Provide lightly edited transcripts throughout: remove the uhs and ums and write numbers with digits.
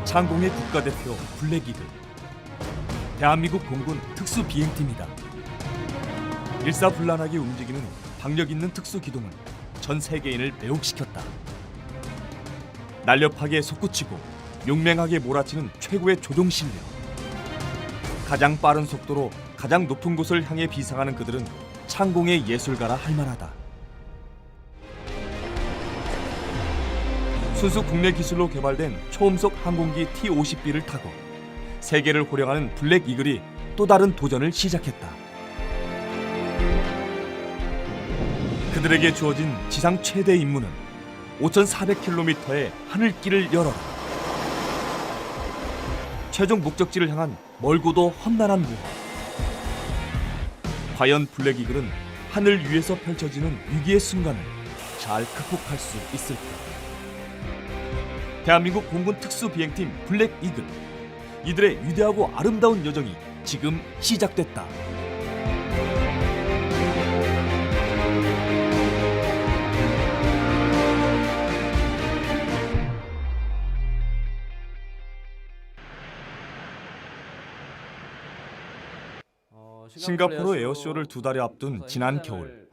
창공의 국가대표 블랙이글. 대한민국 공군 특수비행팀이다. 일사불란하게 움직이는 박력 있는 특수기동은 전 세계인을 매혹시켰다. 날렵하게 솟구치고 용맹하게 몰아치는 최고의 조종 실력. 가장 빠른 속도로 가장 높은 곳을 향해 비상하는 그들은 창공의 예술가라 할 만하다. 순수 국내 기술로 개발된 초음속 항공기 T-50B를 타고 세계를 호령하는 블랙 이글이 또 다른 도전을 시작했다. 그들에게 주어진 지상 최대 임무는 5,400km의 하늘길을 열어라. 최종 목적지를 향한 멀고도 험난한 무화. 과연 블랙 이글은 하늘 위에서 펼쳐지는 위기의 순간을 잘 극복할 수 있을까? 대한민국 공군 특수비행팀 블랙 이글. 이들의 위대하고 아름다운 여정이 지금 시작됐다. 싱가포르 에어쇼를 두 달여 앞둔 지난 겨울,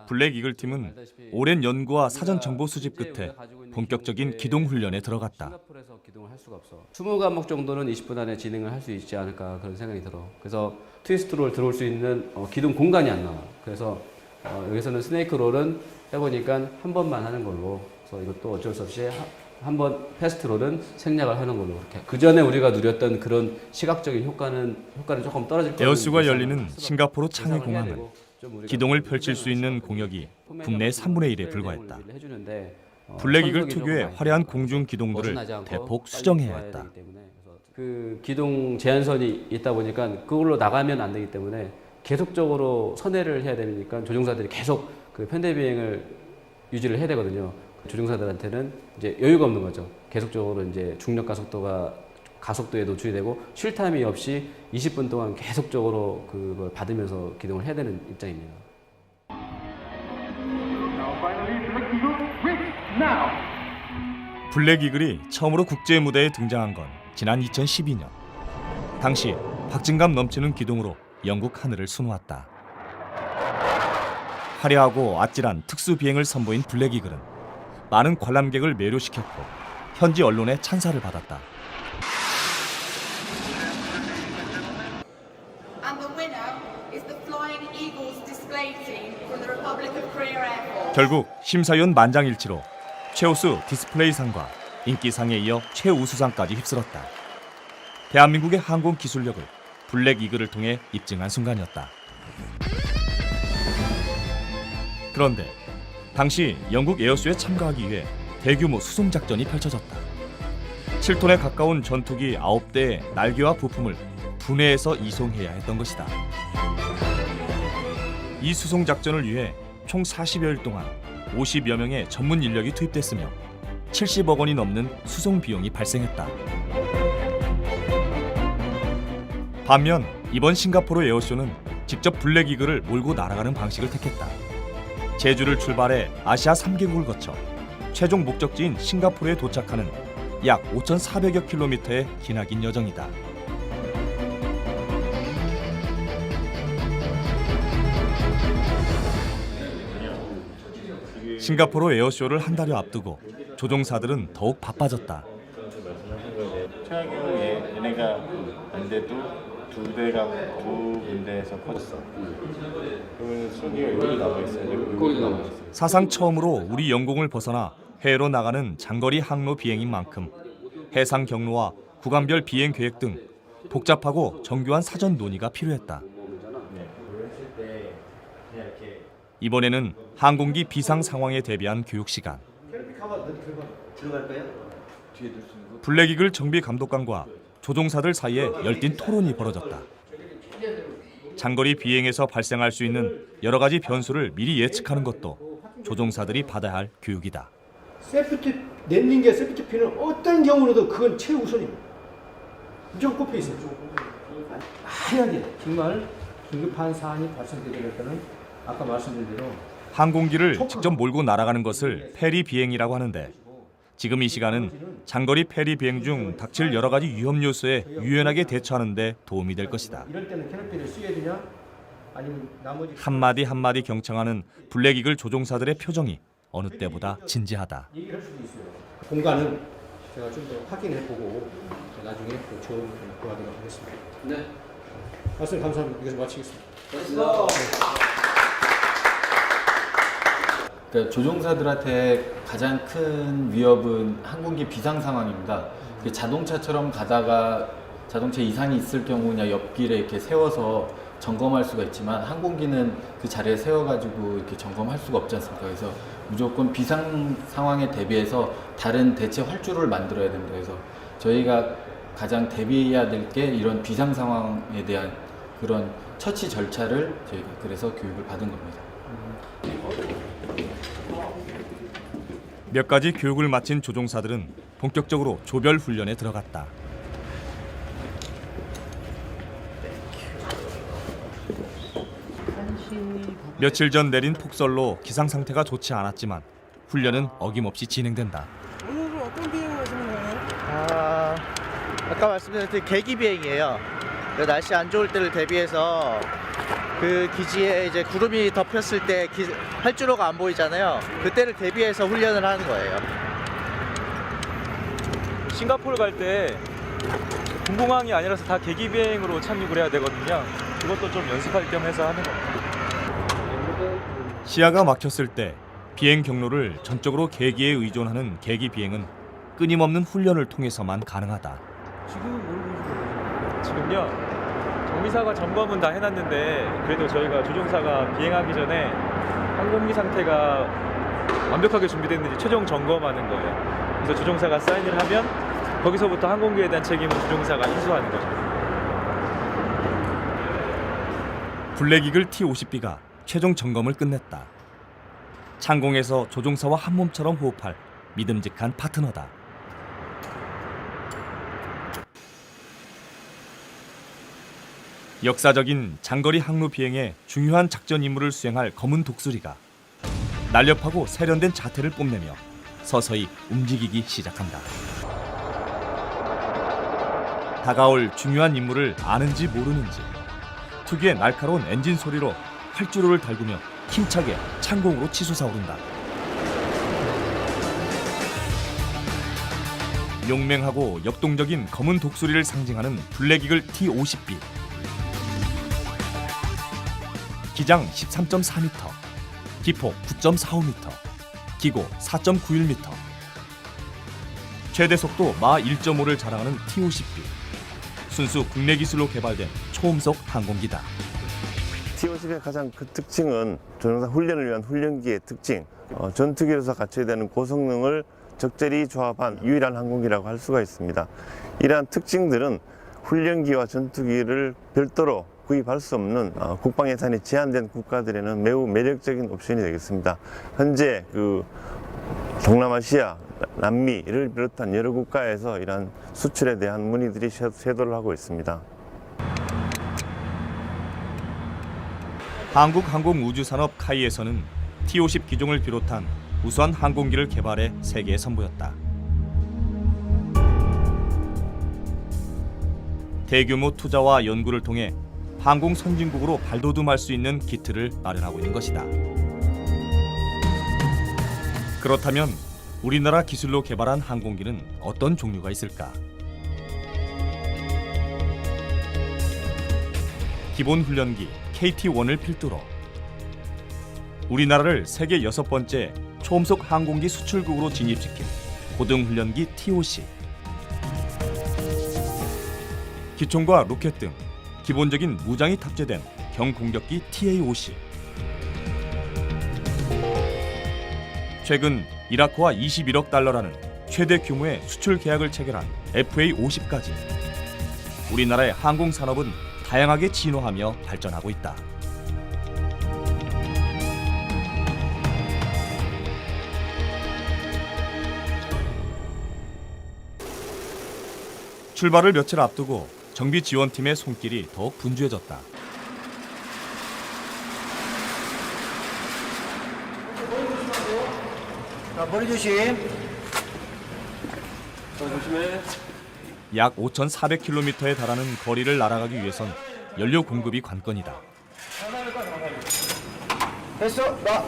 블랙 이글 팀은 오랜 연구와 사전 정보 수집 끝에 본격적인 기동 훈련에 들어갔다. 싱가포르에서 기동을 할 수가 없어. 20과목 정도는 20분 안에 진행을 할 수 있지 않을까 그런 생각이 들어. 그래서 트위스트롤 들어올 수 있는 기동 공간이 안 나와. 그래서 여기서는 스네이크 롤은 해보니까 한 번만 하는 걸로. 그래서 이것도 어쩔 수 없이 한 번 패스트롤은 생략을 하는 걸로. 그렇게. 그 전에 우리가 누렸던 그런 시각적인 효과는 조금 떨어질 거예요. 에어쇼가 열리는 싱가포르 창해 공항은 기동을 펼칠 수 있는 공역이 국내 3분의 1에 불과했다. 블랙 이글 특유의 화려한 공중 기동들을 대폭 수정해야 했다. 그 기동 제한선이 있다 보니까 그걸로 나가면 안 되기 때문에 계속적으로 선회를 해야 되니까 조종사들이 계속 그 편대 비행을 유지를 해야 되거든요. 조종사들한테는 이제 여유가 없는 거죠. 계속적으로 이제 중력 가속도에 노출이 되고 쉴 타임이 없이 20분 동안 계속적으로 그걸 받으면서 기동을 해야 되는 입장입니다. 블랙 이글이 처음으로 국제 무대에 등장한 건 지난 2012년. 당시 박진감 넘치는 기동으로 영국 하늘을 수놓았다. 화려하고 아찔한 특수 비행을 선보인 블랙 이글은 많은 관람객을 매료시켰고 현지 언론의 찬사를 받았다. 결국 심사위원 만장일치로 최우수 디스플레이상과 인기상에 이어 최우수상까지 휩쓸었다. 대한민국의 항공 기술력을 블랙 이글을 통해 입증한 순간이었다. 그런데 당시 영국 에어쇼에 참가하기 위해 대규모 수송 작전이 펼쳐졌다. 7톤에 가까운 전투기 9대의 날개와 부품을 분해해서 이송해야 했던 것이다. 이 수송 작전을 위해 총 40여일 동안 50여 명의 전문 인력이 투입됐으며 70억 원이 넘는 수송 비용이 발생했다. 반면 이번 싱가포르 에어쇼는 직접 블랙 이글을 몰고 날아가는 방식을 택했다. 제주를 출발해 아시아 3개국을 거쳐 최종 목적지인 싱가포르에 도착하는 약 5,400여 킬로미터의 기나긴 여정이다. 싱가포르 에어쇼를 한 달여 앞두고 조종사들은 더욱 바빠졌다. 최악으로 얘네가 안 돼도 두 군데에서 퍼졌어. 그 소리가 여기 나와 있어요. 사상 처음으로 우리 영공을 벗어나 해외로 나가는 장거리 항로 비행인 만큼 해상 경로와 구간별 비행 계획 등 복잡하고 정교한 사전 논의가 필요했다. 이번에는 항공기 비상 상황에 대비한 교육 시간. 블랙 이글 정비 감독관과 조종사들 사이에 열띤 토론이 벌어졌다. 장거리 비행에서 발생할 수 있는 여러 가지 변수를 미리 예측하는 것도 조종사들이 받아야 할 교육이다. 세프티 랜딩기와 세프티 핀은 어떤 경우로도 그건 최우선입니다. 무조건 꼽혀 있어요. 만약에 정말 긴급한 사안이 발생되게 때는 아까 말씀드린 대로 항공기를 직접 몰고 날아가는 것을 페리 비행이라고 하는데 지금 이 시간은 장거리 페리 비행 중 닥칠 여러 가지 위험 요소에 유연하게 대처하는 데 도움이 될 것이다. 이럴 때는 캐노피를 쓰여야 되냐? 아니면 나머지 한마디 한마디 경청하는 블랙이글 조종사들의 표정이 어느 때보다 진지하다. 얘기를 할 수도 있어요. 공간은 제가 좀 더 확인해보고 나중에 또 좋은 도와드리도록 하겠습니다. 네. 말씀 감사합니다. 여기서 마치겠습니다. 그러니까 조종사들한테 가장 큰 위협은 항공기 비상 상황입니다. 그 자동차처럼 가다가 자동차 이상이 있을 경우 그냥 옆길에 이렇게 세워서 점검할 수가 있지만 항공기는 그 자리에 세워가지고 이렇게 점검할 수가 없지 않습니까? 그래서 무조건 비상 상황에 대비해서 다른 대체 활주로를 만들어야 됩니다. 그래서 저희가 가장 대비해야 될 게 이런 비상 상황에 대한 그런 처치 절차를 저희가 그래서 교육을 받은 겁니다. 몇 가지 교육을 마친 조종사들은 본격적으로 조별 훈련에 들어갔다. 며칠 전 내린 폭설로 기상 상태가 좋지 않았지만 훈련은 어김없이 진행된다. 오늘은 어떤 비행을 하시는 거예요? 아까 말씀드렸듯이 계기 비행이에요. 그 날씨 안 좋을 때를 대비해서 그 기지에 이제 구름이 덮였을 때 활주로가 안 보이잖아요. 그때를 대비해서 훈련을 하는 거예요. 싱가포르 갈 때 공공항이 아니라서 다 계기 비행으로 착륙을 해야 되거든요. 그것도 좀 연습할 겸 해서 하는 겁니다. 시야가 막혔을 때 비행 경로를 전적으로 계기에 의존하는 계기 비행은 끊임없는 훈련을 통해서만 가능하다. 지금요, 정비사가 점검은 다 해놨는데 그래도 저희가 조종사가 비행하기 전에 항공기 상태가 완벽하게 준비됐는지 최종 점검하는 거예요. 그래서 조종사가 사인을 하면 거기서부터 항공기에 대한 책임은 조종사가 인수하는 거죠. 블랙이글 T-50B가 최종 점검을 끝냈다. 창공에서 조종사와 한 몸처럼 호흡할 믿음직한 파트너다. 역사적인 장거리 항로 비행에 중요한 작전 임무를 수행할 검은 독수리가 날렵하고 세련된 자태를 뽐내며 서서히 움직이기 시작한다. 다가올 중요한 임무를 아는지 모르는지 특유의 날카로운 엔진 소리로 활주로를 달구며 힘차게 창공으로 치솟아오른다. 용맹하고 역동적인 검은 독수리를 상징하는 블랙이글 T-50B. 기장 13.4m, 기폭 9.45m, 기고 4.91m. 최대 속도 마 1.5를 자랑하는 T-50B. 순수 국내 기술로 개발된 초음속 항공기다. T-50의 가장 큰 특징은 조종사 훈련을 위한 훈련기의 특징, 전투기로서 갖춰야 되는 고성능을 적절히 조합한 유일한 항공기라고 할 수가 있습니다. 이러한 특징들은 훈련기와 전투기를 별도로 구입할 수 없는 국방 예산이 제한된 국가들에는 매우 매력적인 옵션이 되겠습니다. 현재 동남아시아, 남미를 비롯한 여러 국가에서 이러한 수출에 대한 문의들이 쇄도를 하고 있습니다. 한국항공우주산업 카이에서는 T-50 기종을 비롯한 우수한 항공기를 개발해 세계에 선보였다. 대규모 투자와 연구를 통해 항공 선진국으로 발돋움할 수 있는 기틀을 마련하고 있는 것이다. 그렇다면 우리나라 기술로 개발한 항공기는 어떤 종류가 있을까? 기본 훈련기 KT-1을 필두로 우리나라를 세계 6번째 초음속 항공기 수출국으로 진입시킨 고등훈련기 T-50, 기총과 로켓 등 기본적인 무장이 탑재된 경공격기 TA-50, 최근 이라크와 21억 달러라는 최대 규모의 수출 계약을 체결한 FA-50까지 우리나라의 항공 산업은 다양하게 진화하며 발전하고 있다. 출발을 며칠 앞두고 정비 지원팀의 손길이 더욱 분주해졌다. 자, 머리 조심. 약 5,400km에 달하는 거리를 날아가기 위해선 연료 공급이 관건이다. 됐어, 나.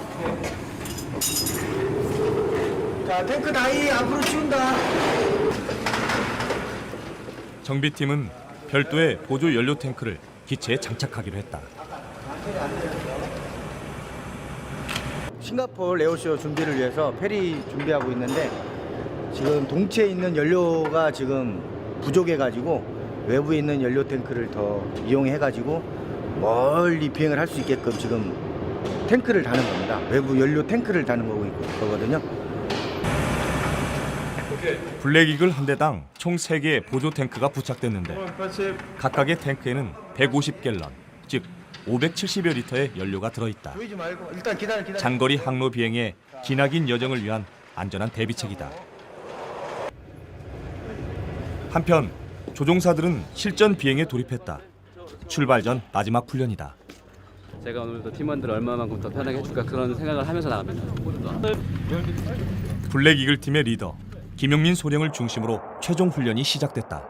자, 탱크 다이 앞으로 치운다. 정비팀은 별도의 보조 연료 탱크를 기체에 장착하기로 했다. 싱가포르 에어쇼 준비를 위해서 페리 준비하고 있는데 지금 동체에 있는 연료가 지금 부족해가지고 외부에 있는 연료 탱크를 더 이용해가지고 멀리 비행을 할 수 있게끔 지금 탱크를 다는 겁니다. 외부 연료 탱크를 다는 거거든요. 블랙이글 한 대당 총 3개의 보조 탱크가 부착됐는데 각각의 탱크에는 150갤런, 즉 570여 리터의 연료가 들어있다. 보이지 말고 일단 기다려. 장거리 항로 비행의 기나긴 여정을 위한 안전한 대비책이다. 한편 조종사들은 실전 비행에 돌입했다. 출발 전 마지막 훈련이다. 제가 오늘도 팀원들 얼마만큼 더 편하게 해줄까 그런 생각을 하면서 나갑니다. 블랙이글 팀의 리더 김용민 소령을 중심으로 최종 훈련이 시작됐다.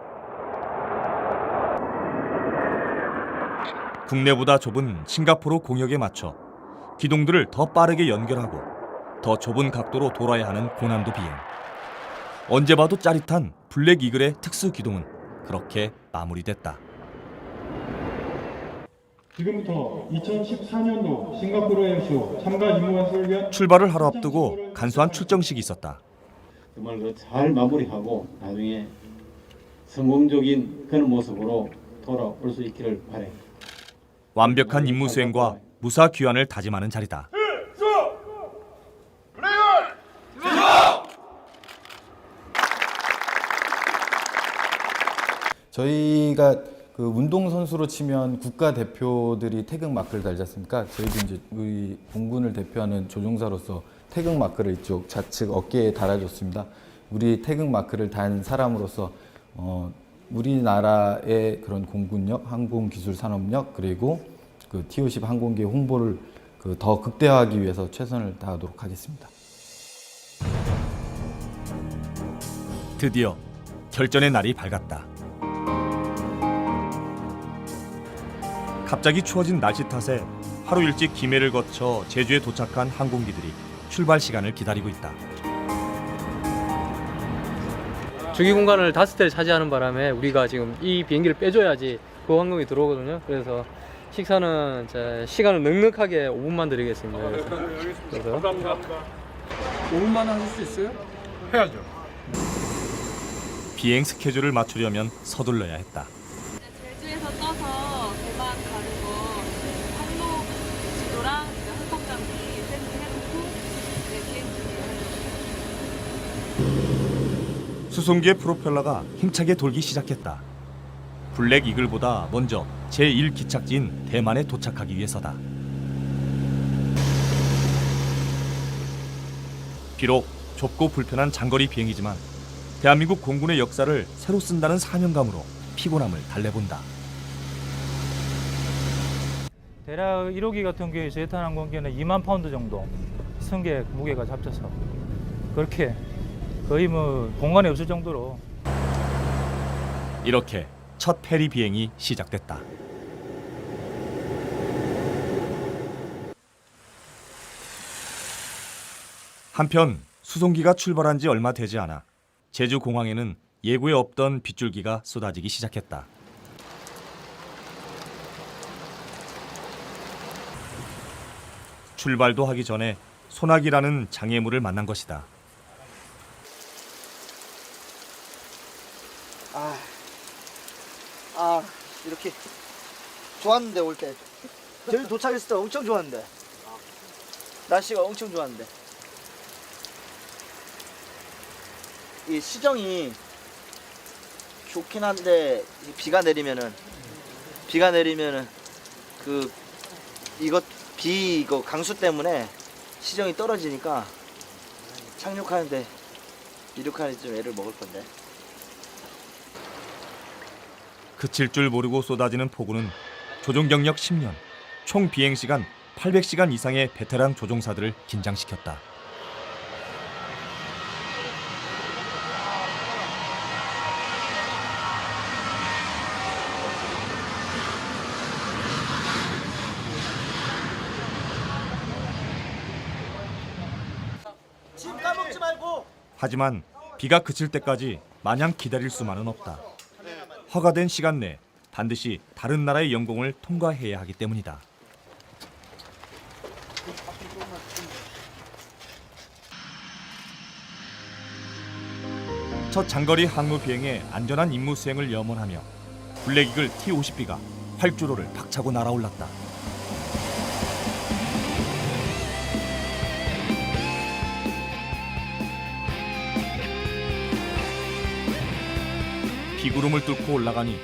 국내보다 좁은 싱가포르 공역에 맞춰 기동들을 더 빠르게 연결하고 더 좁은 각도로 돌아야 하는 고난도 비행. 언제 봐도 짜릿한 블랙이글의 특수 기동은 그렇게 마무리됐다. 지금부터 2014년도 싱가포르 에어쇼 참가 임무 완수를 위한 출발을 하루 앞두고 간소한 출정식이 있었다. 정말 잘 마무리하고 나중에 성공적인 그런 모습으로 돌아올 수 있기를 바래. 완벽한 임무 수행과 무사 귀환을 다짐하는 자리다. 저희가 그 운동 선수로 치면 국가 대표들이 태극 마크를 달지 않습니까? 저희도 이제 우리 공군을 대표하는 조종사로서 태극 마크를 이쪽 좌측 어깨에 달아줬습니다. 우리 태극 마크를 단 사람으로서 우리나라의 그런 공군력, 항공기술 산업력 그리고 그 TO10 항공기의 홍보를 더 극대화하기 위해서 최선을 다하도록 하겠습니다. 드디어 결전의 날이 밝았다. 갑자기 추워진 날씨 탓에 하루 일찍 김해를 거쳐 제주에 도착한 항공기들이 출발 시간을 기다리고 있다. 주기 공간을 5대를 차지하는 바람에 우리가 지금 이 비행기를 빼줘야지 그 항공이 들어오거든요. 그래서 식사는 시간을 넉넉하게 5분만 드리겠습니다. 그래서 5분만 하실 수 있어요? 해야죠. 비행 스케줄을 맞추려면 서둘러야 했다. 제주에서 떠서 대만 가는 거 항로 지도랑 항법 장비 세팅해놓고 비행 중이에요. 수송기의 프로펠러가 힘차게 돌기 시작했다. 블랙 이글보다 먼저 제1기착지인 대만에 도착하기 위해서다. 비록 좁고 불편한 장거리 비행이지만 대한민국 공군의 역사를 새로 쓴다는 사명감으로 피곤함을 달래본다. 대략 1호기 같은 경우에 제탄 항공기는 2만 파운드 정도 승객 무게가 잡혀서 그렇게 거의 뭐 공간이 없을 정도로. 이렇게 첫 페리 비행이 시작됐다. 한편 수송기가 출발한 지 얼마 되지 않아 제주 공항에는 예고에 없던 빗줄기가 쏟아지기 시작했다. 출발도 하기 전에 소나기라는 장애물을 만난 것이다. 이렇게 좋았는데 올 때. 저희 도착했을 때 엄청 좋았는데. 날씨가 엄청 좋았는데. 이 시정이 좋긴 한데 비가 내리면은 이거 강수 때문에 시정이 떨어지니까 착륙하는데 이륙하는데 좀 애를 먹을 건데. 그칠 줄 모르고 쏟아지는 폭우는 조종 경력 10년, 총 비행 시간 800시간 이상의 베테랑 조종사들을 긴장시켰다. 하지만 비가 그칠 때까지 마냥 기다릴 수만은 없다. 허가된 시간 내 반드시 다른 나라의 영공을 통과해야 하기 때문이다. 첫 장거리 항로 비행의 안전한 임무 수행을 염원하며 블랙이글 T-50B가 활주로를 박차고 날아올랐다. 비구름을 뚫고 올라가니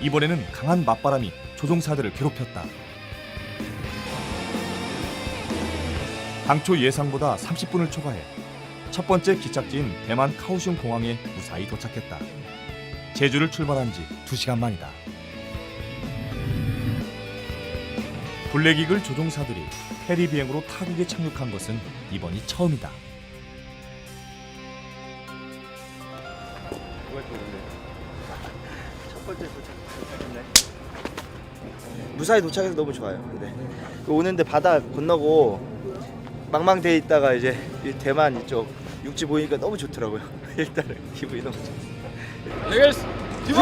이번에는 강한 맞바람이 조종사들을 괴롭혔다. 당초 예상보다 30분을 초과해 첫 번째 기착지인 대만 카오슝 공항에 무사히 도착했다. 제주를 출발한 지 2시간 만이다. 블랙이글 조종사들이 페리 비행으로 타국에 착륙한 것은 이번이 처음이다. 첫 번째 도착했네. 무사히 도착해서 너무 좋아요. 근데 오는데 바다 건너고 망망대해 있다가 이제 이 대만 이쪽 육지 보이니까 너무 좋더라고요. 일단은 기분이 너무 좋습니다. 레겔스 디보!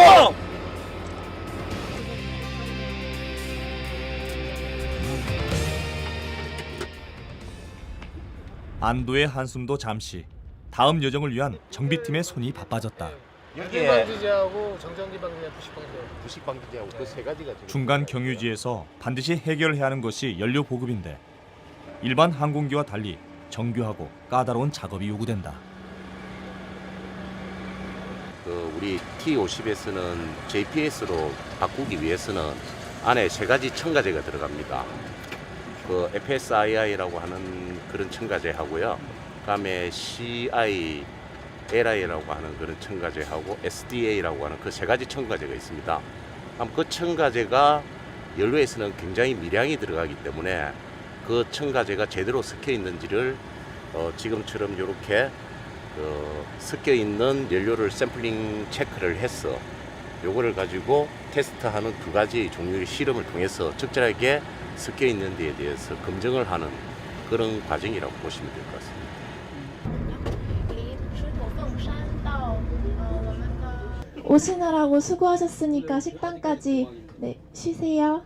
안도의 한숨도 잠시. 다음 여정을 위한 정비팀의 손이 바빠졌다. 방지제하고 정전기 방지제, 부식 방지제하고 그 세 가지가 지금 중간 경유지에서 반드시 해결해야 하는 것이 연료 보급인데 일반 항공기와 달리 정교하고 까다로운 작업이 요구된다. 우리 T-50에서는 JPS로 바꾸기 위해서는 안에 세 가지 첨가제가 들어갑니다. FSII라고 하는 그런 첨가제하고요. 그다음에 CI, LI라고 하는 그런 첨가제하고 SDA라고 하는 그 세 가지 첨가제가 있습니다. 그 첨가제가 연료에서는 굉장히 미량이 들어가기 때문에 그 첨가제가 제대로 섞여 있는지를 지금처럼 이렇게 섞여 있는 연료를 샘플링 체크를 해서 요거를 가지고 테스트하는 두 가지 종류의 실험을 통해서 적절하게 섞여 있는 데에 대해서 검증을 하는 그런 과정이라고 보시면 될 것 같습니다. 오시느라고 수고하셨으니까 식당까지 쉬세요.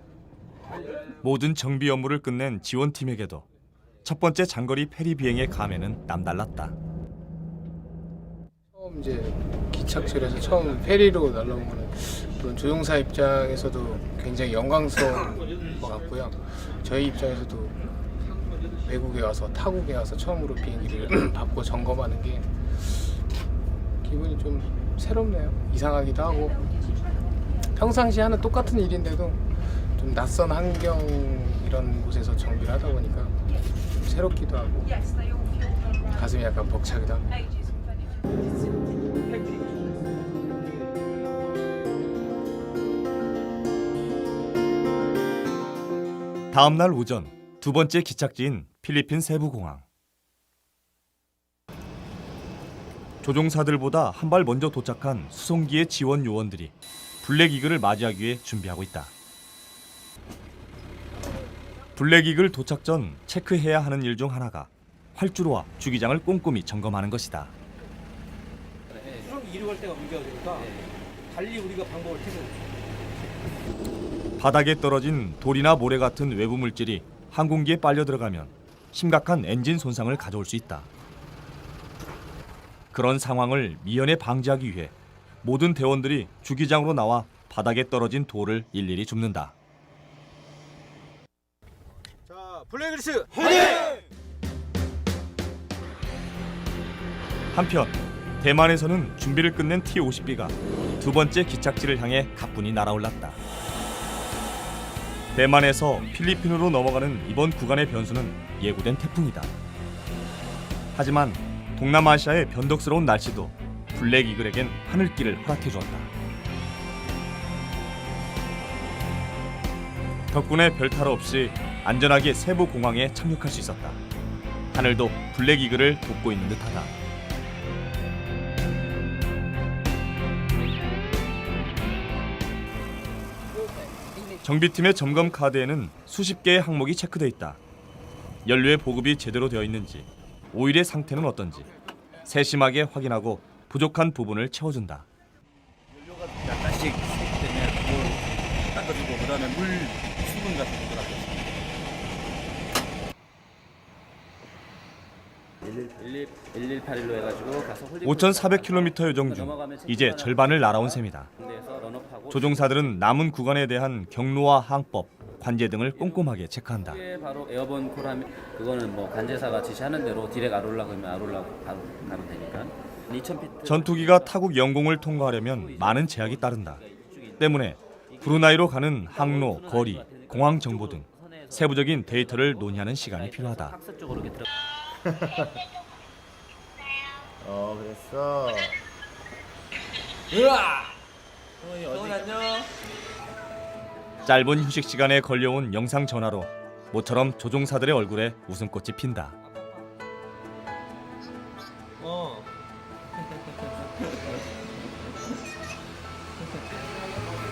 모든 정비 업무를 끝낸 지원팀에게도 첫 번째 장거리 페리 비행의 감회는 남달랐다. 처음 이제 기착실에서 처음 페리로 날아온 거는 물론 조종사 입장에서도 굉장히 영광스러운 것 같고요. 저희 입장에서도 외국에 와서 타국에 와서 처음으로 비행기를 밟고 점검하는 게 기분이 좀 새롭네요. 이상하기도 하고 평상시 하는 똑같은 일인데도 좀 낯선 환경 이런 곳에서 정비를 하다 보니까 좀 새롭기도 하고 가슴이 약간 벅차기도 합니다. 다음 날 오전 두 번째 기착지인 필리핀 세부공항. 조종사들보다 한 발 먼저 도착한 수송기의 지원 요원들이 블랙이글을 맞이하기 위해 준비하고 있다. 블랙이글 도착 전 체크해야 하는 일 중 하나가 활주로와 주기장을 꼼꼼히 점검하는 것이다. 수송기 이륙 갈 때가 문제가 되니까 달리 우리가 방법을 택을 바닥에 떨어진 돌이나 모래 같은 외부 물질이 항공기에 빨려 들어가면 심각한 엔진 손상을 가져올 수 있다. 그런 상황을 미연에 방지하기 위해 모든 대원들이 주기장으로 나와 바닥에 떨어진 돌을 일일이 줍는다. 자, 블랙리스 화이팅! 한편 대만에서는 준비를 끝낸 T-50B가 두 번째 기착지를 향해 가뿐히 날아올랐다. 대만에서 필리핀으로 넘어가는 이번 구간의 변수는 예고된 태풍이다. 하지만 동남아시아의 변덕스러운 날씨도 블랙이글에겐 하늘길을 허락해 주었다. 덕분에 별탈 없이 안전하게 세부 공항에 착륙할 수 있었다. 하늘도 블랙이글을 돕고 있는 듯하다. 정비팀의 점검 카드에는 수십 개의 항목이 체크돼 있다. 연료의 보급이 제대로 되어 있는지, 오일의 상태는 어떤지, 세심하게 확인하고 부족한 부분을 채워준다. 연료가 약간씩 새기 때문에 그걸 닦아주고 그다음에 물 수분 같은 거 들어가죠. 1181로 해가지고 가서 5,400km 여정 중 이제 절반을 날아온 셈이다. 조종사들은 남은 구간에 대한 경로와 항법, 관제 등을 꼼꼼하게 체크한다. 이게 바로 에어본 콜하면 그거는 뭐 관제사가 지시하는 대로 디렉 아롤라 그러면 아롤라 바로 되니까 2,000피트 전투기가 타국 영공을 통과하려면 많은 제약이 따른다. 때문에 브루나이로 가는 항로, 거리, 공항 정보 등 세부적인 데이터를 논의하는 시간이 필요하다. 학습 쪽으로 이렇게 들어. 그랬어. 으아! 성훈 안녕. 짧은 휴식 시간에 걸려온 영상 전화로 모처럼 조종사들의 얼굴에 웃음꽃이 핀다.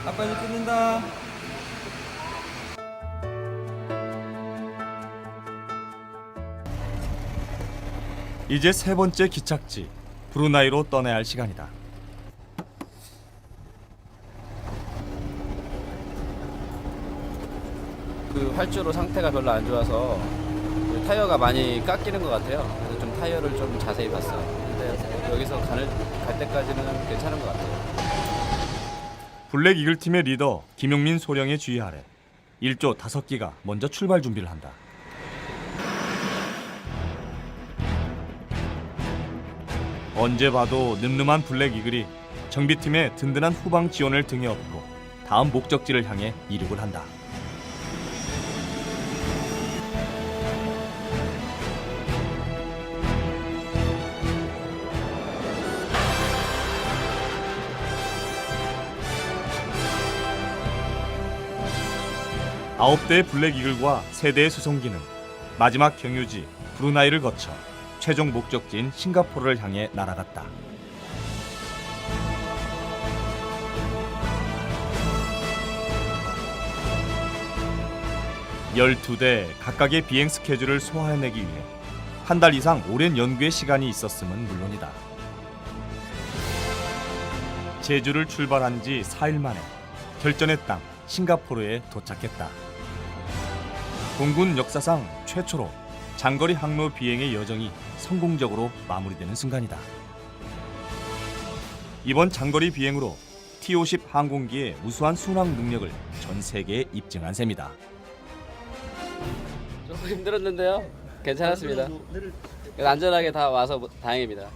아빠 이제 끊는다. 이제 세 번째 기착지 브루나이로 떠나야 할 시간이다. 그 활주로 상태가 별로 안 좋아서 그 타이어가 많이 깎이는 것 같아요. 그래서 좀 타이어를 좀 자세히 봤어요. 근데 여기서 갈 때까지는 괜찮은 것 같아요. 블랙 이글 팀의 리더 김용민 소령의 주의 아래 1조 5기가 먼저 출발 준비를 한다. 언제 봐도 늠름한 블랙 이글이 정비팀의 든든한 후방 지원을 등에 업고 다음 목적지를 향해 이륙을 한다. 아홉 대의 블랙 이글과 3대의 수송기는 마지막 경유지 브루나이를 거쳐 최종 목적지인 싱가포르를 향해 날아갔다. 12대 각각의 비행 스케줄을 소화해내기 위해 한 달 이상 오랜 연구의 시간이 있었음은 물론이다. 제주를 출발한 지 4일 만에 결전의 땅 싱가포르에 도착했다. 공군 역사상 최초로 장거리 항로 비행의 여정이 성공적으로 마무리되는 순간이다. 이번 장거리 비행으로 T-50 항공기의 우수한 순항 능력을 전 세계에 입증한 셈이다. 조금 힘들었는데요. 괜찮았습니다. 안전하게 다 와서 다행입니다.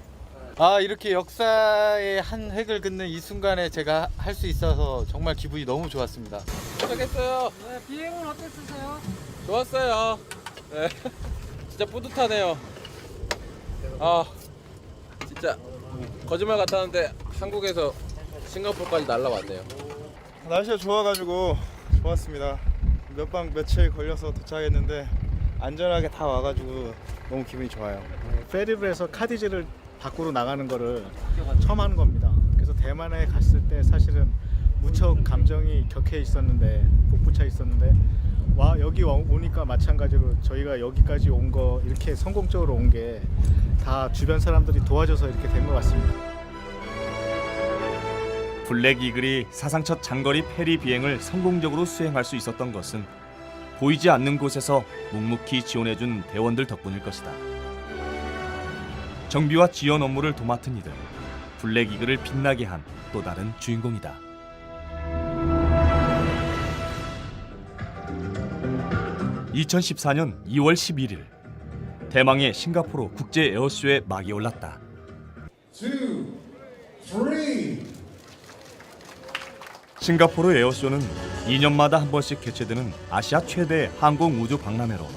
이렇게 역사의 한 획을 긋는 이 순간에 제가 할 수 있어서 정말 기분이 너무 좋았습니다. 도착했어요. 네, 비행은 어땠으세요? 좋았어요. 네. 진짜 뿌듯하네요. 진짜 거짓말 같았는데 한국에서 싱가포르까지 날라왔네요. 날씨가 좋아가지고 좋았습니다. 몇 박 며칠 걸려서 도착했는데 안전하게 다 와가지고 너무 기분이 좋아요. 페리로 해서 카디지를 밖으로 나가는 거를 처음 하는 겁니다. 그래서 대만에 갔을 때 사실은 무척 감정이 격해 있었는데 복부차 있었는데 여기 오니까 마찬가지로 저희가 여기까지 온 거 이렇게 성공적으로 온 게 다 주변 사람들이 도와줘서 이렇게 된 것 같습니다. 블랙 이글이 사상 첫 장거리 페리 비행을 성공적으로 수행할 수 있었던 것은 보이지 않는 곳에서 묵묵히 지원해준 대원들 덕분일 것이다. 정비와 지원 업무를 도맡은 이들, 블랙 이글을 빛나게 한 또 다른 주인공이다. (2014년 2월 11일) 대망의 싱가포르 국제 에어쇼에 막이 올랐다. 2, 3. 싱가포르 에어쇼는 2년마다 한 번씩 개최되는 아시아 최대 항공 우주 박람회로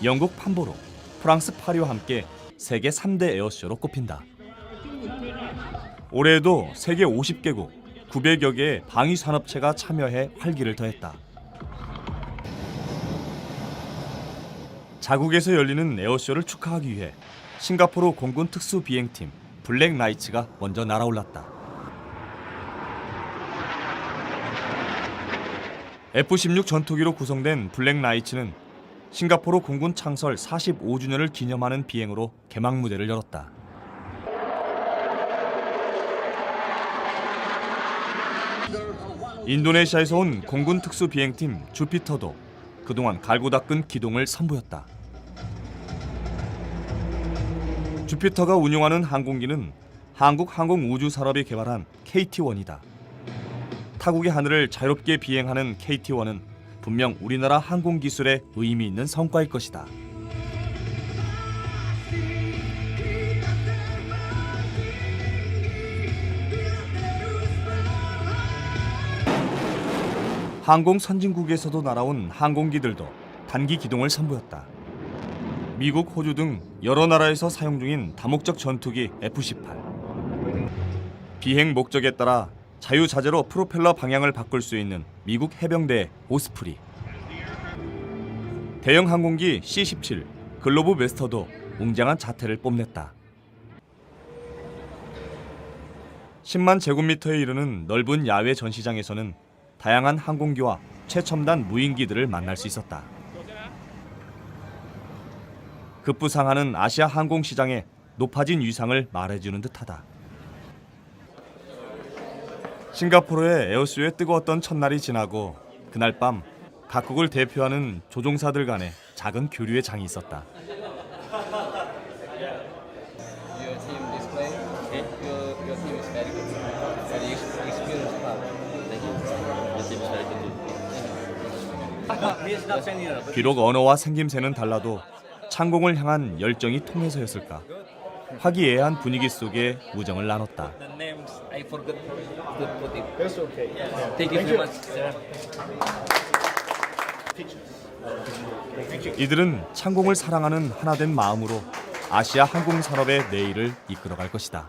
영국 판보로, 프랑스 파리와 함께 세계 3대 에어쇼로 꼽힌다. 올해에도 세계 50개국 900여 개의 방위 산업체가 참여해 활기를 더했다. 자국에서 열리는 에어쇼를 축하하기 위해 싱가포르 공군 특수 비행팀 블랙 나이츠가 먼저 날아올랐다. F-16 전투기로 구성된 블랙 나이츠는 싱가포르 공군 창설 45주년을 기념하는 비행으로 개막 무대를 열었다. 인도네시아에서 온 공군 특수 비행팀 주피터도 그동안 갈고 닦은 기동을 선보였다. 주피터가 운용하는 항공기는 한국항공우주산업이 개발한 KT-1이다. 타국의 하늘을 자유롭게 비행하는 KT-1은 분명 우리나라 항공기술에 의미 있는 성과일 것이다. 항공 선진국에서도 날아온 항공기들도 단기 기동을 선보였다. 미국, 호주 등 여러 나라에서 사용 중인 다목적 전투기 F-18. 비행 목적에 따라 자유자재로 프로펠러 방향을 바꿀 수 있는 미국 해병대 오스프리. 대형 항공기 C-17 글로브 메스터도 웅장한 자태를 뽐냈다. 10만 제곱미터에 이르는 넓은 야외 전시장에서는 다양한 항공기와 최첨단 무인기들을 만날 수 있었다. 급부상하는 아시아 항공 시장의 높아진 위상을 말해주는 듯하다. 싱가포르의 에어쇼의 뜨거웠던 첫날이 지나고 그날 밤 각국을 대표하는 조종사들 간의 작은 교류의 장이 있었다. 비록 언어와 생김새는 달라도 창공을 향한 열정이 통해서였을까. 화기애애한 분위기 속에 우정을 나눴다. 이들은 창공을 사랑하는 하나된 마음으로 아시아 항공 산업의 내일을 이끌어갈 것이다.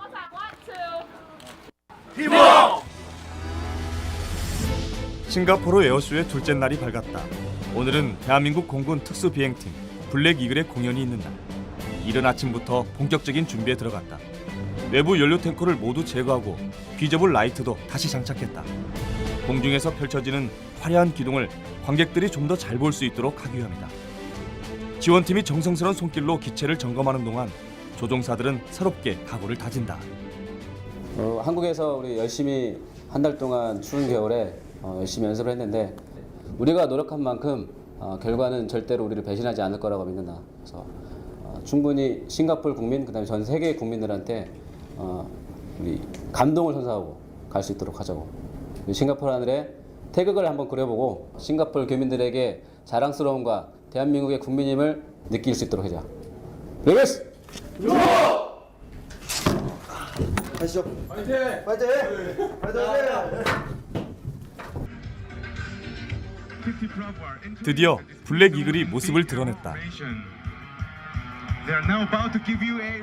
싱가포르 에어쇼의 둘째 날이 밝았다. 오늘은 대한민국 공군 특수비행팀 블랙 이글의 공연이 있는 날. 이른 아침부터 본격적인 준비에 들어갔다. 외부 연료 탱커를 모두 제거하고 비저블 라이트도 다시 장착했다. 공중에서 펼쳐지는 화려한 기동을 관객들이 좀 더 잘 볼 수 있도록 하기 위함이다. 지원팀이 정성스러운 손길로 기체를 점검하는 동안 조종사들은 새롭게 각오를 다진다. 한국에서 우리 열심히 한 달 동안 추운 겨울에 열심히 연습을 했는데 우리가 노력한 만큼 결과는 절대로 우리를 배신하지 않을 거라고 믿는다. 그래서 충분히 싱가포르 국민, 그다음에 전 세계 국민들한테 우리 감동을 선사하고 갈 수 있도록 하자고. 싱가포르 하늘에 태극을 한번 그려보고 싱가포르 교민들에게 자랑스러움과 대한민국의 국민임을 느낄 수 있도록 하자. 레벨스! 가시죠. 파이팅! 파이팅! 파이팅! 드디어 블랙 이글이 모습을 드러냈다.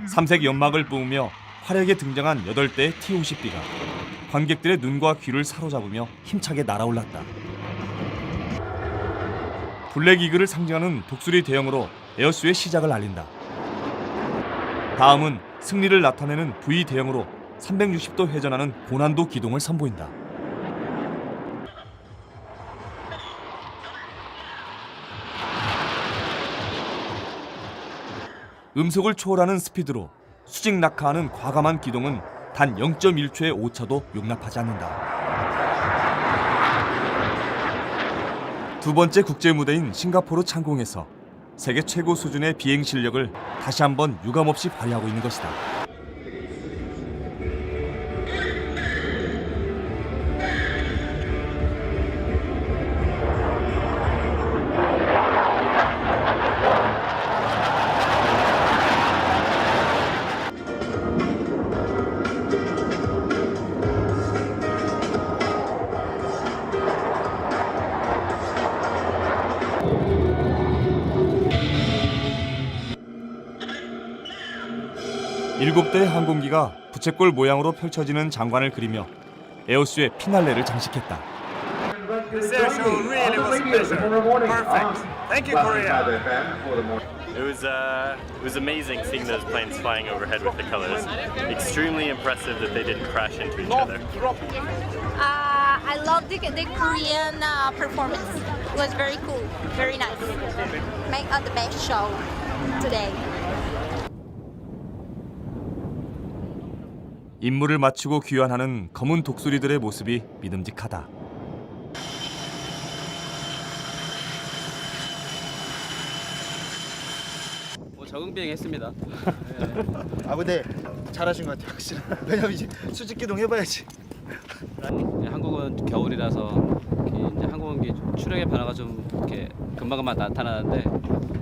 삼색 연막을 뿜으며 화려하게 등장한 8대의 T-50B가 관객들의 눈과 귀를 사로잡으며 힘차게 날아올랐다. 블랙 이글을 상징하는 독수리 대형으로 에어쇼의 시작을 알린다. 다음은 승리를 나타내는 V 대형으로 360도 회전하는 고난도 기동을 선보인다. 음속을 초월하는 스피드로 수직 낙하하는 과감한 기동은 단 0.1초의 오차도 용납하지 않는다. 두 번째 국제 무대인 싱가포르 창공에서 세계 최고 수준의 비행 실력을 다시 한번 유감없이 발휘하고 있는 것이다. 일곱 대의 항공기가 부채꼴 모양으로 펼쳐지는 장관을 그리며 에어쇼의 피날레를 장식했다. This air show really was a pleasure. Perfect. Thank you, Korea. It was amazing seeing those planes flying overhead with the colors. Extremely impressive that they didn't crash into each other. I love the Korean performance. It was very cool, very nice. Make the best show today. 임무를 마치고 귀환하는 검은 독수리들의 모습이 믿음직하다. 적응 비행했습니다. 아 근데 잘하신 것 같아요 확실히. 왜냐면 이제 수직 기동 해봐야지. 한국은 겨울이라서 이제 항공기 추력의 변화가 좀 이렇게 금방금방 나타나는데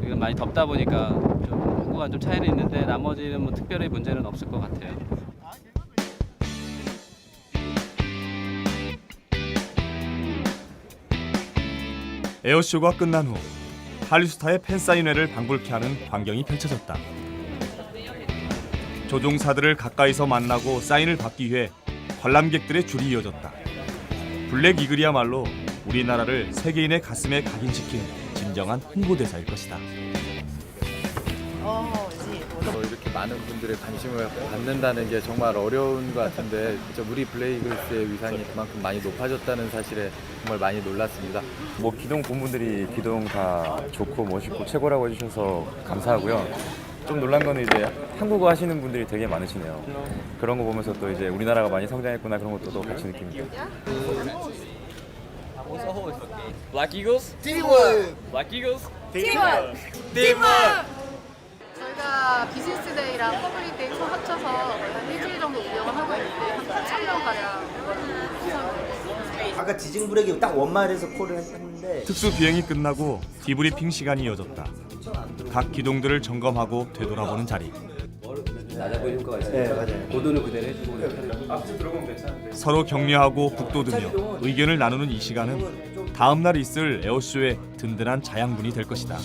이건 많이 덥다 보니까 좀 한국과 좀 차이는 있는데 나머지는 뭐 특별히 문제는 없을 것 같아요. 에어쇼가 끝난 후 할리스타의 팬사인회를 방불케 하는 광경이 펼쳐졌다. 조종사들을 가까이서 만나고 사인을 받기 위해 관람객들의 줄이 이어졌다. 블랙 이글이야말로 우리나라를 세계인의 가슴에 각인시킨 진정한 홍보대사일 것이다. 이렇게 많은 분들의 관심을 받는다는 게 정말 어려운 것 같은데 진짜 우리 블랙이글스의 위상이 그만큼 많이 높아졌다는 사실에 정말 많이 놀랐습니다. 뭐 기동 본분들이 기동 다 좋고 멋있고 최고라고 해주셔서 감사하고요. 좀 놀란 거는 이제 한국어 하시는 분들이 되게 많으시네요. 그런 거 보면서 또 이제 우리나라가 많이 성장했구나 그런 것도 또 같이 느낍니다. Black Eagles? Teamwork! Black Eagles? Teamwork! 저희가 비즈니스데이랑 퍼블릭데이 총 합쳐서 한 일주일 정도 운영을 하고 있는데 한 3,000명가량 아까 디징 브레이크 딱 원말에서 콜을 했는데 특수 비행이 끝나고 디브리핑 시간이 이어졌다. 각 기동들을 점검하고 되돌아보는 자리. 낮아 보이는 효과가 있으니까 네, 맞아요. 고도는 그대로 해주고 앞쪽 들어가면 괜찮은데. 서로 격려하고 북돋으며 의견을 나누는 이 시간은 다음 날 있을 에어쇼의 든든한 자양분이 될 것이다.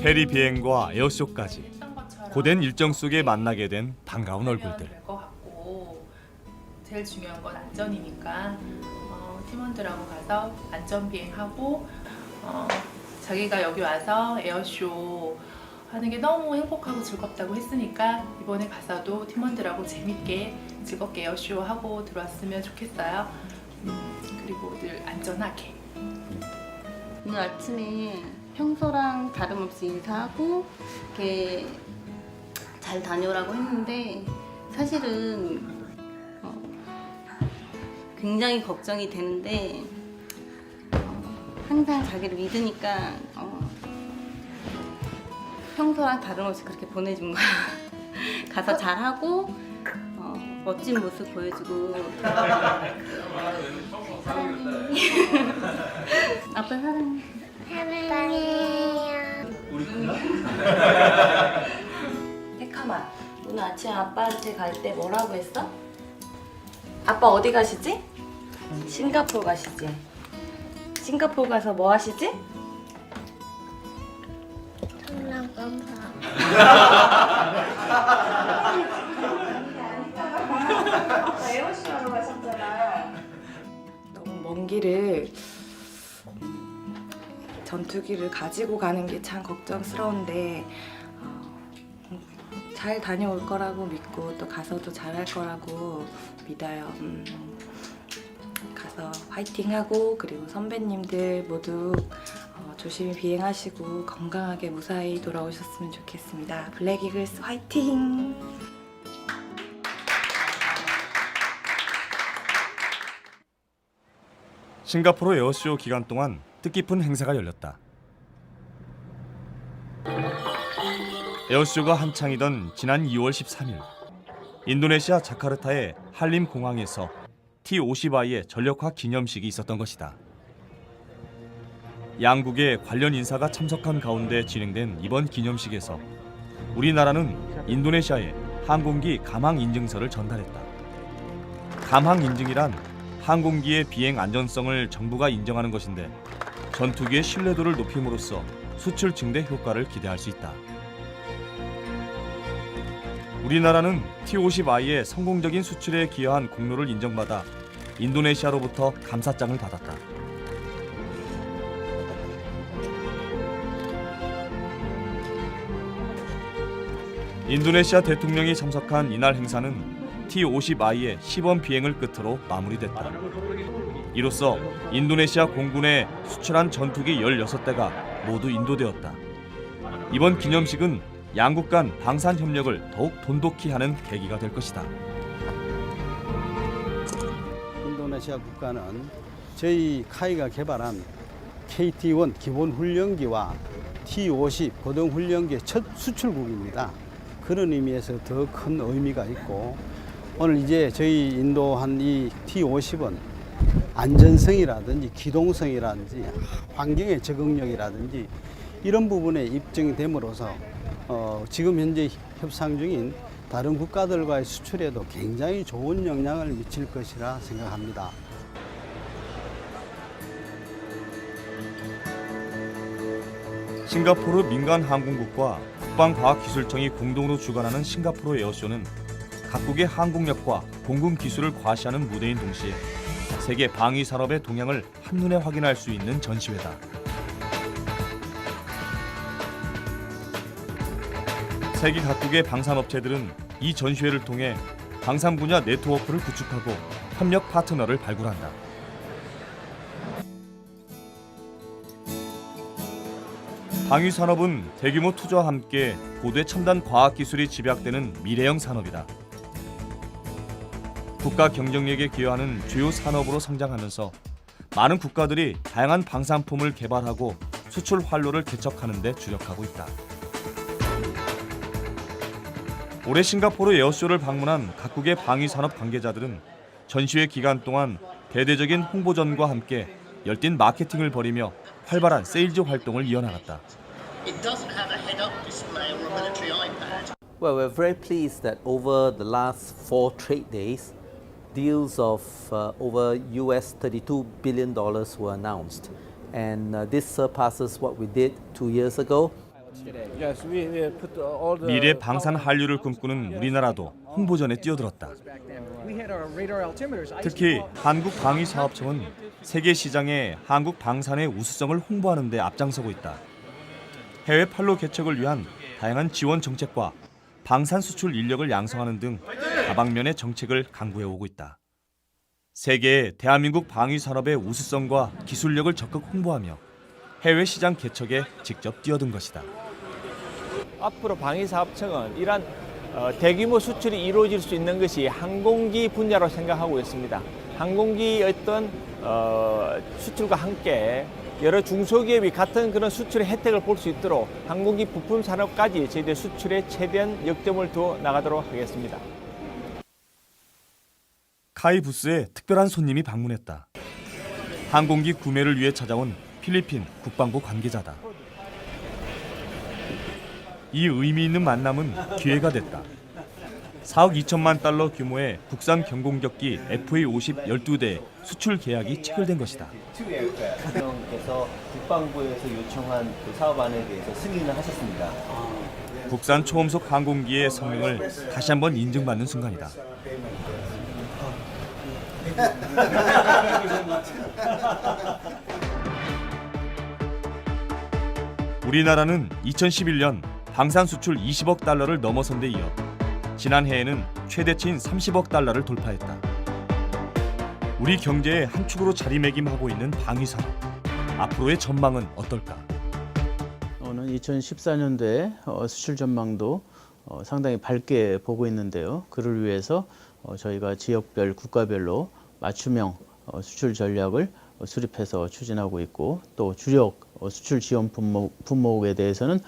페리 비행과 에어쇼까지 고된 일정 속에 만나게 된 반가운 얼굴들. 제일 중요한 건 안전이니까 팀원들하고 가서 안전 비행하고 자기가 여기 와서 에어쇼 하는 게 너무 행복하고 즐겁다고 했으니까 이번에 가서도 팀원들하고 재밌게 즐겁게 에어쇼 하고 들어왔으면 좋겠어요. 그리고 늘 안전하게. 오늘 아침에 평소랑 다름없이 인사하고 이렇게 잘 다녀오라고 했는데 사실은 굉장히 걱정이 되는데 항상 자기를 믿으니까 평소랑 다름없이 그렇게 보내준 거야. 가서 잘하고 멋진 모습 보여주고 아빠 사랑해. 태카마, 오늘 아침에 아빠한테 갈 때 뭐라고 했어? 아빠 어디 가시지? 싱가포르 가시지? 싱가포르 가서 뭐 하시지? 에어쇼하러 가셨잖아. 너무 먼 길을 전투기를 가지고 가는 게 참 걱정스러운데 잘 다녀올 거라고 믿고 또 가서도 잘할 거라고 믿어요. 가서 화이팅하고 그리고 선배님들 모두 조심히 비행하시고 건강하게 무사히 돌아오셨으면 좋겠습니다. 블랙 이글스 화이팅! 싱가포르 에어쇼 기간 동안 뜻깊은 행사가 열렸다. 에어쇼가 한창이던 지난 2월 13일 인도네시아 자카르타의 한림 공항에서 T-50I의 전력화 기념식이 있었던 것이다. 양국의 관련 인사가 참석한 가운데 진행된 이번 기념식에서 우리나라는 인도네시아에 항공기 감항 인증서를 전달했다. 감항 인증이란 항공기의 비행 안전성을 정부가 인정하는 것인데 전투기의 신뢰도를 높임으로써 수출 증대 효과를 기대할 수 있다. 우리나라는 T-50I의 성공적인 수출에 기여한 공로를 인정받아 인도네시아로부터 감사장을 받았다. 인도네시아 대통령이 참석한 이날 행사는 T-50I의 시범 비행을 끝으로 마무리됐다. 이로써 인도네시아 공군에 수출한 전투기 16대가 모두 인도되었다. 이번 기념식은 양국 간 방산 협력을 더욱 돈독히 하는 계기가 될 것이다. 인도네시아 국가는 저희 카이가 개발한 KT-1 기본 훈련기와 T-50 고등 훈련기의 첫 수출국입니다. 그런 의미에서 더 큰 의미가 있고, 오늘 이제 저희 인도한 이 T-50은 안전성이라든지 기동성이라든지 환경의 적응력이라든지 이런 부분에 입증이 됨으로써 지금 현재 협상 중인 다른 국가들과의 수출에도 굉장히 좋은 영향을 미칠 것이라 생각합니다. 싱가포르 민간항공국과 국방과학기술청이 공동으로 주관하는 싱가포르 에어쇼는 각국의 항공력과 공군 기술을 과시하는 무대인 동시에 세계 방위 산업의 동향을 한눈에 확인할 수 있는 전시회다. 세계 각국의 방산업체들은 이 전시회를 통해 방산 분야 네트워크를 구축하고 협력 파트너를 발굴한다. 방위 산업은 대규모 투자와 함께 고도의 첨단 과학 기술이 집약되는 미래형 산업이다. 국가 경쟁력에 기여하는 주요 산업으로 성장하면서 많은 국가들이 다양한 방산품을 개발하고 수출 활로를 개척하는 데 주력하고 있다. 올해 싱가포르 에어쇼를 방문한 각국의 방위 산업 관계자들은 전시회 기간 동안 대대적인 홍보전과 함께 열띤 마케팅을 벌이며 활발한 세일즈 활동을 이어나갔다. Well, we're very pleased that over the last 4 trade days, deals of over US $32 billion were announced. And this surpasses what we did 2 years ago. 미래 방산 한류를 꿈꾸는 우리나라도 홍보전에 뛰어들었다. 특히 한국방위사업청은 세계 시장에 한국 방산의 우수성을 홍보하는 데 앞장서고 있다. 해외 판로 개척을 위한 다양한 지원 정책과 방산 수출 인력을 양성하는 등 다방면의 정책을 강구해오고 있다. 세계의 대한민국 방위 산업의 우수성과 기술력을 적극 홍보하며 해외 시장 개척에 직접 뛰어든 것이다. 앞으로 방위사업청은 이러한 대규모 수출이 이루어질 수 있는 것이 항공기 분야로 생각하고 있습니다. 항공기 어떤 수출과 함께 여러 중소기업이 같은 그런 수출의 혜택을 볼 수 있도록 항공기 부품 산업까지 저희들 수출에 최대한 역점을 두어 나가도록 하겠습니다. 카이 부스에 특별한 손님이 방문했다. 항공기 구매를 위해 찾아온 필리핀 국방부 관계자다. 이 의미 있는 만남은 기회가 됐다. 4억 2천만 달러 규모의 국산 경공격기 FA-50 12대 수출 계약이 체결된 것이다. 대통령께서 국방부에서 요청한 그 사업안에 대해서 승인을 하셨습니다. 국산 초음속 항공기의 성능을 다시 한번 인증받는 순간이다. 우리나라는 2011년 방산 수출 20억 달러를 넘어선 데 이어 지난해에는 최대치인 30억 달러를 돌파했다. 우리 경제의 한 축으로 자리매김하고 있는 방위산업. 앞으로의 전망은 어떨까? 오는 2014년도에 수출 전망도 상당히 밝게 보고 있는데요. 그를 위해서 저희가 지역별, 국가별로 맞춤형 수출 전략을 수립해서 추진하고 있고, 또 주력 수출 지원 품목에 대해서는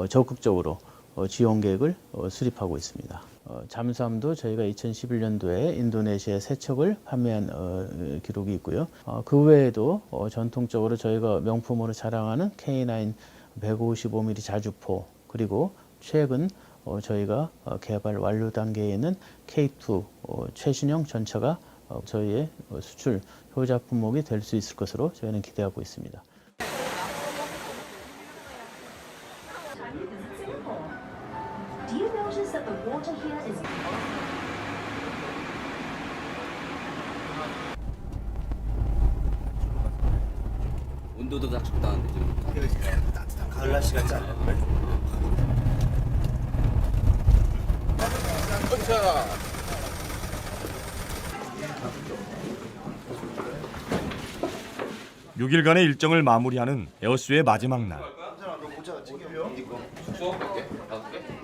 적극적으로 지원 계획을 수립하고 있습니다. 잠수함도 저희가 2011년도에 인도네시아 세척을 판매한 기록이 있고요. 그 외에도 전통적으로 저희가 명품으로 자랑하는 K9 155mm 자주포, 그리고 최근 저희가 개발 완료 단계에 있는 K2 최신형 전차가 저희의 수출 효자 품목이 될 수 있을 것으로 저희는 기대하고 있습니다. 온도도 딱 적당한데 지금. 따뜻한 가을 날씨 같지 않아요? 그래? 6일간의 일정을 마무리하는 에어쇼의 마지막 날.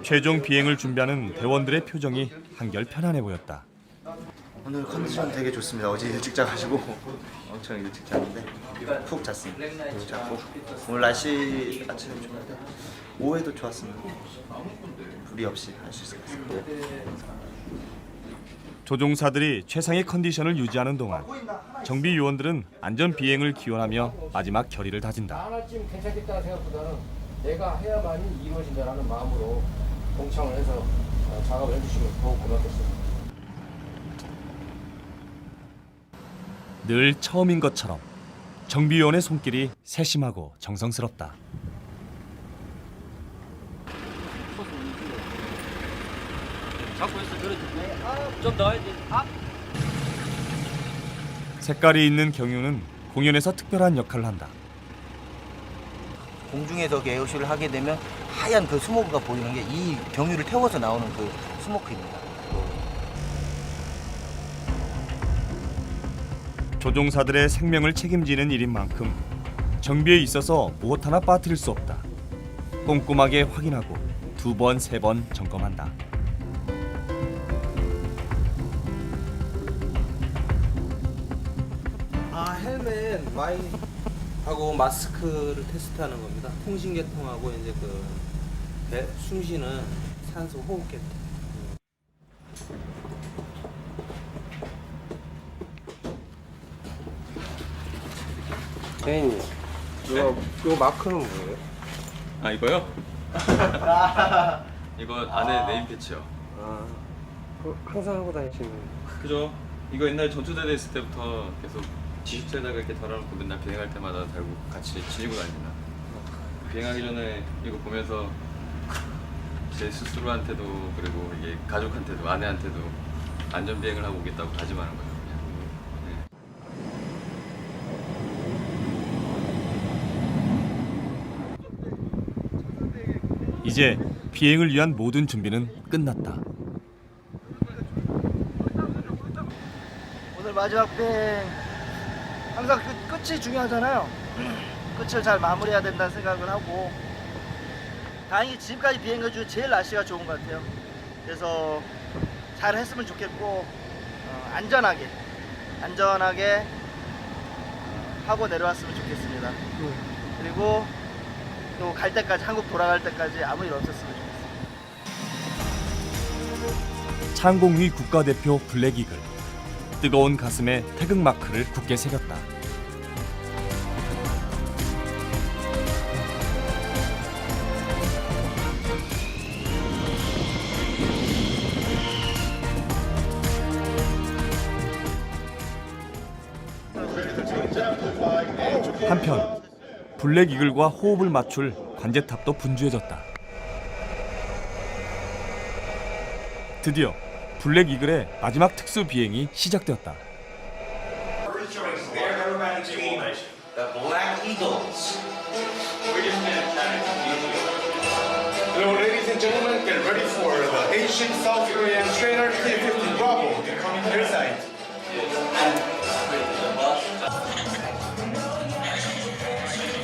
최종 비행을 준비하는 대원들의 표정이 한결 편안해 보였다. 오늘 컨디션 되게 좋습니다. 어제 일찍 자가지고 엄청 일찍 잤는데 푹 잤습니다. 푹 잤고 오늘 날씨 아침에 좋은데 오후에도 좋았습니다. 무리 없이 할 수 있을 것 같습니다. 조종사들이 최상의 컨디션을 유지하는 동안 정비 요원들은 안전 비행을 기원하며 마지막 결의를 다진다. 하나쯤 괜찮겠다는 생각보다는 내가 해야만이 이루어진다라는 마음으로 동참을 해서 작업을 해주시면 더욱 고맙겠습니다. 늘 처음인 것처럼 정비요원의 손길이 세심하고 정성스럽다. 잡고 있어, 좀 넣어야지. 색깔이 있는 경유는 공연에서 특별한 역할을 한다. 공중에서 에어쇼를 하게 되면 하얀 그 스모크가 보이는 게 이 경유를 태워서 나오는 그 스모크입니다. 조종사들의 생명을 책임지는 일인 만큼 정비에 있어서 무엇 하나 빠뜨릴 수 없다. 꼼꼼하게 확인하고 2번, 3번 점검한다. 헬멧 와인하고 마스크를 테스트하는 겁니다. 통신계통하고 이제 숨쉬는 산소 호흡계통. 대인님, 요 마크는 뭐예요? 아 이거요? 이거 안에 네임 패치요. 항상 하고 다니시는. 그죠? 이거 옛날 전투대대 있을 때부터 계속 지식체에다가 이렇게 달아놓고 맨날 비행할 때마다 달고 같이 지니고 다닙니다. 비행하기 전에 이거 보면서 제 스스로한테도 그리고 이게 가족한테도 아내한테도 안전 비행을 하고 오겠다고 다짐하는 거죠. 이제 비행을 위한 모든 준비는 끝났다. 오늘 마지막 비행 항상 끝이 중요하잖아요. 끝을 잘 마무리해야 된다는 생각을 하고 다행히 지금까지 비행거 중에 제일 날씨가 좋은 것 같아요. 그래서 잘 했으면 좋겠고 안전하게 하고 내려왔으면 좋겠습니다. 그리고 또 갈 때까지 한국 돌아갈 때까지 아무 일 없었으면 좋겠습니다. 창공위 국가대표 블랙이글. 뜨거운 가슴에 태극 마크를 굳게 새겼다. 한편 블랙이글과 호흡을 맞출 관제탑도 분주해졌다. 드디어 블랙이글의 마지막 특수 비행이 시작되었다. Hello, ladies and gentlemen, get ready for the Asian South Korean trainer T-50 Bravo coming airside.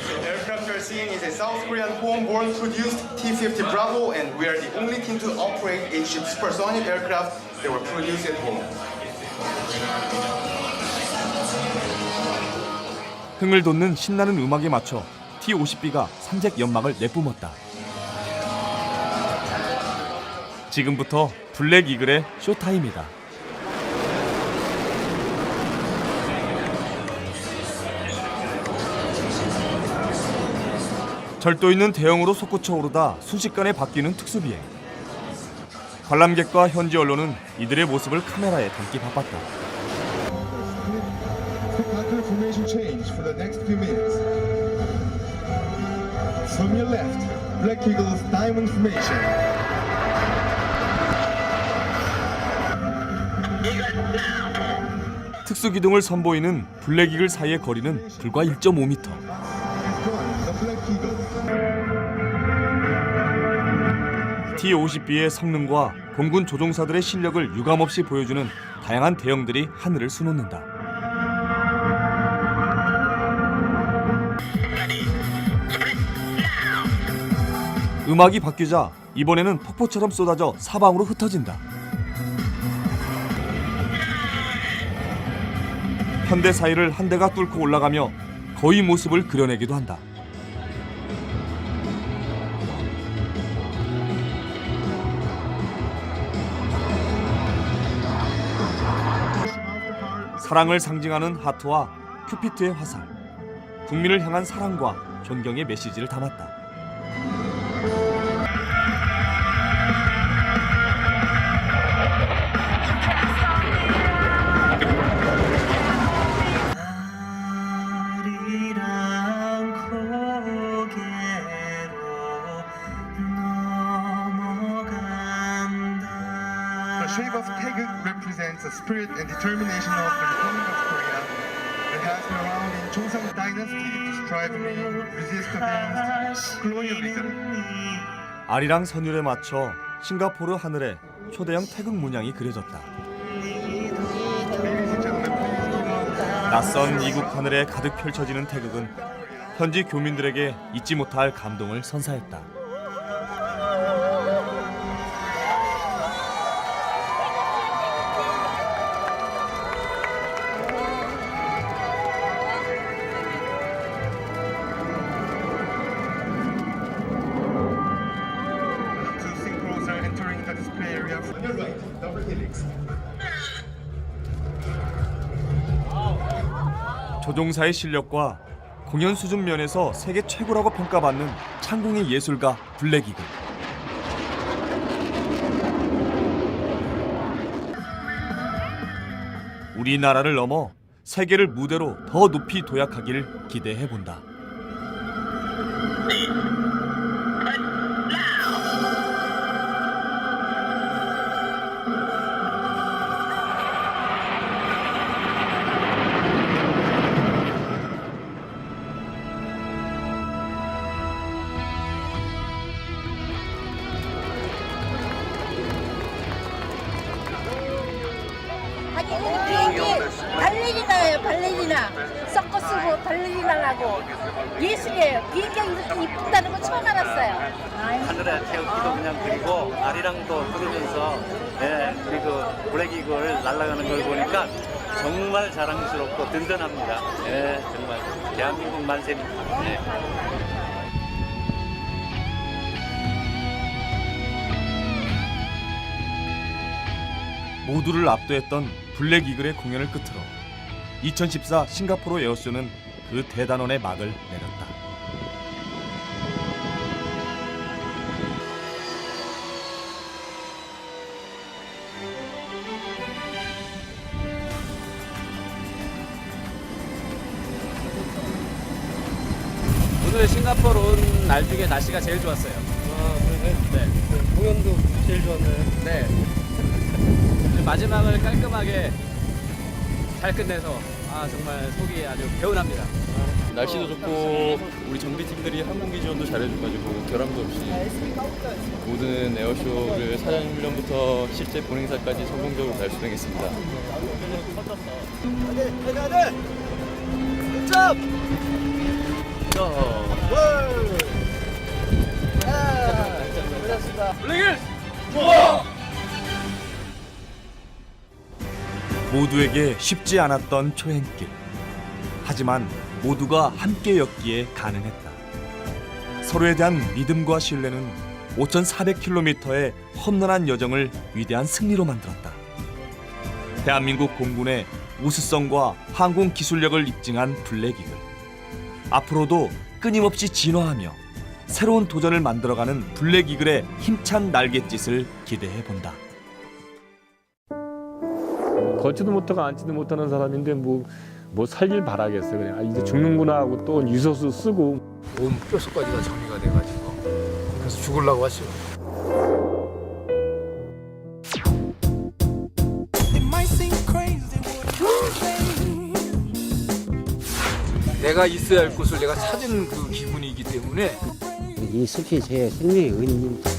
The aircraft you're seeing is a South Korean homeborn produced T-50 Bravo, and we are the only team to operate H-ship supersonic aircraft that were produced at home. 흥을 돋는 신나는 음악에 맞춰 T-50B가 삼색 연막을 내뿜었다. 지금부터 블랙 이글의 쇼타임이다. 절도 있는 대형으로 솟구쳐 오르다 순식간에 바뀌는 특수비행. 관람객과 현지 언론은 이들의 모습을 카메라에 담기 바빴다. Spectacular formation change for the next few minutes. From your left, Black Eagle's diamond formation. 특수기둥을 선보이는 블랙 이글 사이의 거리는 불과 1.5m. T-50B의 성능과 공군 조종사들의 실력을 유감없이 보여주는 다양한 대형들이 하늘을 수놓는다. 음악이 바뀌자 이번에는 폭포처럼 쏟아져 사방으로 흩어진다. 현대 사이를 한 대가 뚫고 올라가며 거위 모습을 그려내기도 한다. 사랑을 상징하는 하트와 큐피트의 화살, 국민을 향한 사랑과 존경의 메시지를 담았다. The shape of Taeguk represents the spirit and determination of the Republic of Korea. It has been around in Joseon Dynasty to strive to resist against colonialism. 아리랑 선율에 맞춰 싱가포르 하늘에 초대형 태극 문양이 그려졌다. 낯선 이국 하늘에 가득 펼쳐지는 태극은 현지 교민들에게 잊지 못할 감동을 선사했다. 조종사의 실력과 공연 수준 면에서 세계 최고라고 평가받는 창공의 예술가 블랙이글. 우리나라를 넘어 세계를 무대로 더 높이 도약하길 기대해본다. 발레리나예요, 발레리나. 서커스고 발레리나라고 예술이에요. 비행기가 이렇게 이쁘다는 거 처음 알았어요. 하늘에 태극기도 그냥 그리고 아리랑도 부르면서 그리고 블랙이글 날아가는 걸 보니까 정말 자랑스럽고 든든합니다. 정말 대한민국 만세입니다. 모두를 압도했던 블랙이글의 공연을 끝으로 2014 싱가포르 에어쇼는 그 대단원의 막을 내렸다. 오늘 싱가포르 온 날 중에 날씨가 제일 좋았어요. 네. 공연도 제일 좋았나요? 네. 마지막을 깔끔하게 잘 끝내서 정말 속이 아주 개운합니다. 날씨도 좋고 우리 정비팀들이 항공기 지원도 잘해줘가지고 결함도 없이 모든 에어쇼를 사전 훈련부터 실제 본행사까지 성공적으로 잘 수행했습니다. 모두에게 쉽지 않았던 초행길. 하지만 모두가 함께였기에 가능했다. 서로에 대한 믿음과 신뢰는 5,400km의 험난한 여정을 위대한 승리로 만들었다. 대한민국 공군의 우수성과 항공 기술력을 입증한 블랙이글. 앞으로도 끊임없이 진화하며 새로운 도전을 만들어가는 블랙이글의 힘찬 날갯짓을 기대해본다. 걷지도 못하고 앉지도 못하는 사람인데 뭐 살길 바라겠어. 그냥 이제 죽는구나 하고 또 유서수 쓰고 온 뼛속까지가 정리가 돼가지고 그래서 죽으려고 왔어요. 내가 있어야 할 곳을 내가 찾은 그 기분이기 때문에 이 숲이 제 생명의 은인입니다.